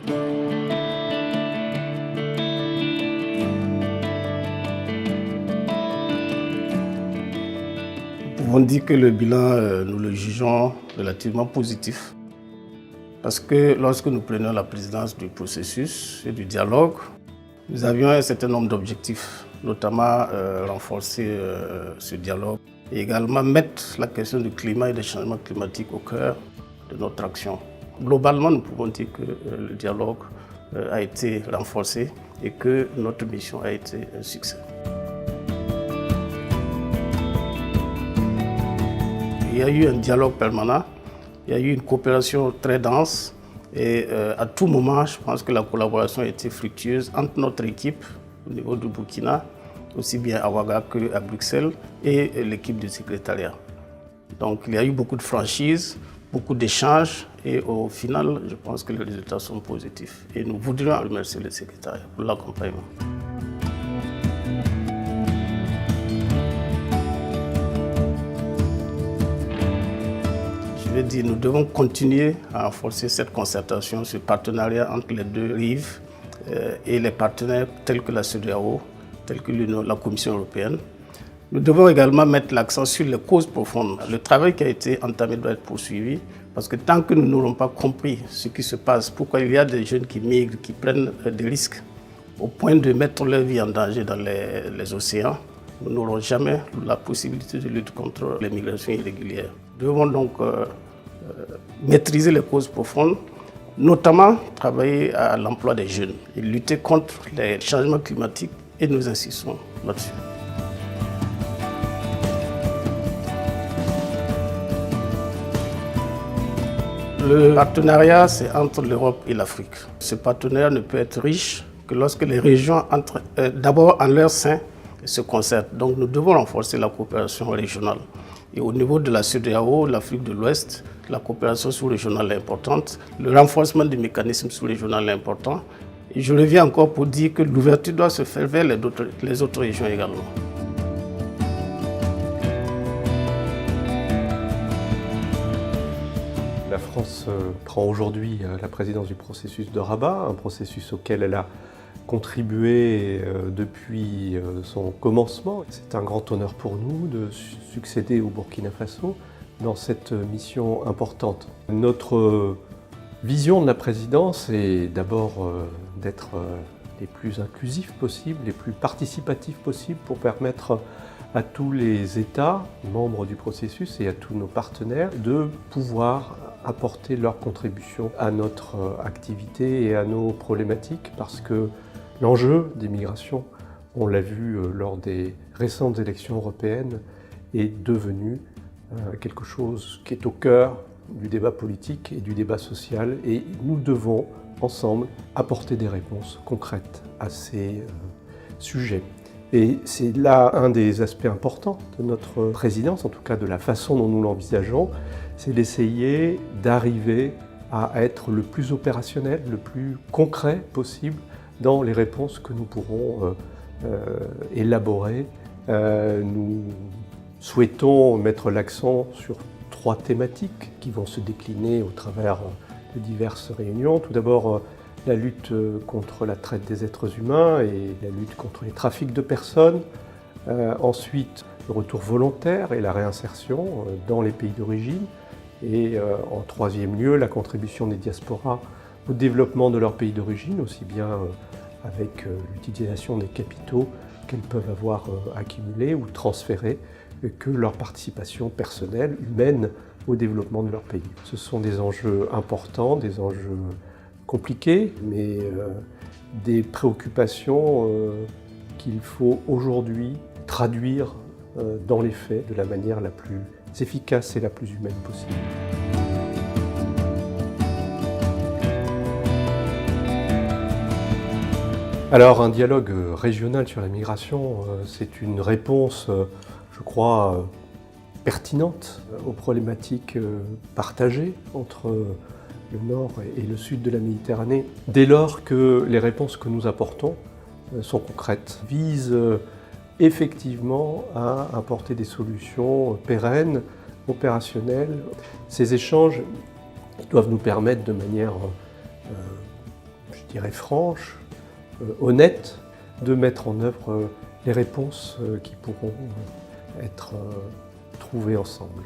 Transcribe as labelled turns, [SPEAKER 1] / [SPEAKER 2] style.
[SPEAKER 1] Nous pouvons dire que le bilan, nous le jugeons relativement positif. Parce que lorsque nous prenions la présidence du processus et du dialogue, nous avions un certain nombre d'objectifs, notamment renforcer ce dialogue et également mettre la question du climat et des changements climatiques au cœur de notre action. Globalement, nous pouvons dire que le dialogue a été renforcé et que notre mission a été un succès. Il y a eu un dialogue permanent, il y a eu une coopération très dense et à tout moment, je pense que la collaboration a été fructueuse entre notre équipe au niveau du Burkina, aussi bien à Ouaga qu'à Bruxelles, et l'équipe du secrétariat. Donc il y a eu beaucoup de franchise, beaucoup d'échanges et au final, je pense que les résultats sont positifs. Et nous voudrions remercier le secrétariat pour l'accompagnement. Je veux dire, nous devons continuer à renforcer cette concertation, ce partenariat entre les deux rives et les partenaires tels que la CEDEAO, tels que la Commission européenne. Nous devons également mettre l'accent sur les causes profondes. Le travail qui a été entamé doit être poursuivi parce que tant que nous n'aurons pas compris ce qui se passe, pourquoi il y a des jeunes qui migrent, qui prennent des risques au point de mettre leur vie en danger dans les océans, nous n'aurons jamais la possibilité de lutter contre les migrations irrégulières. Nous devons donc maîtriser les causes profondes, notamment travailler à l'emploi des jeunes et lutter contre les changements climatiques et nous insistons là-dessus. Le partenariat, c'est entre l'Europe et l'Afrique. Ce partenariat ne peut être riche que lorsque les régions entrent d'abord en leur sein et se concertent. Donc nous devons renforcer la coopération régionale. Et au niveau de la CEDEAO, l'Afrique de l'Ouest, la coopération sous-régionale est importante, le renforcement du mécanisme sous-régional est important. Et je reviens encore pour dire que l'ouverture doit se faire vers les autres régions également.
[SPEAKER 2] La France prend aujourd'hui la présidence du processus de Rabat, un processus auquel elle a contribué depuis son commencement. C'est un grand honneur pour nous de succéder au Burkina Faso dans cette mission importante. Notre vision de la présidence est d'abord d'être les plus inclusifs possibles, les plus participatifs possibles pour permettre à tous les États membres du processus et à tous nos partenaires de pouvoir apporter leur contribution à notre activité et à nos problématiques parce que l'enjeu des migrations, on l'a vu lors des récentes élections européennes, est devenu quelque chose qui est au cœur du débat politique et du débat social et nous devons ensemble apporter des réponses concrètes à ces sujets. Et c'est là un des aspects importants de notre présidence, en tout cas de la façon dont nous l'envisageons, c'est d'essayer d'arriver à être le plus opérationnel, le plus concret possible dans les réponses que nous pourrons élaborer. Nous souhaitons mettre l'accent sur 3 thématiques qui vont se décliner au travers de diverses réunions. Tout d'abord, la lutte contre la traite des êtres humains et la lutte contre les trafics de personnes. Ensuite, le retour volontaire et la réinsertion dans les pays d'origine. Et en 3e lieu, la contribution des diasporas au développement de leur pays d'origine, aussi bien avec l'utilisation des capitaux qu'elles peuvent avoir accumulés ou transférés, que leur participation personnelle, humaine, au développement de leur pays. Ce sont des enjeux importants, des enjeux compliqués, mais des préoccupations qu'il faut aujourd'hui traduire dans les faits de la manière la plus efficace et la plus humaine possible. Alors, un dialogue régional sur la migration, c'est une réponse, je crois, pertinente aux problématiques partagées entre le nord et le sud de la Méditerranée, dès lors que les réponses que nous apportons sont concrètes, visent effectivement à apporter des solutions pérennes, opérationnelles. Ces échanges doivent nous permettre de manière je dirais, franche, honnête, de mettre en œuvre les réponses qui pourront être trouvées ensemble.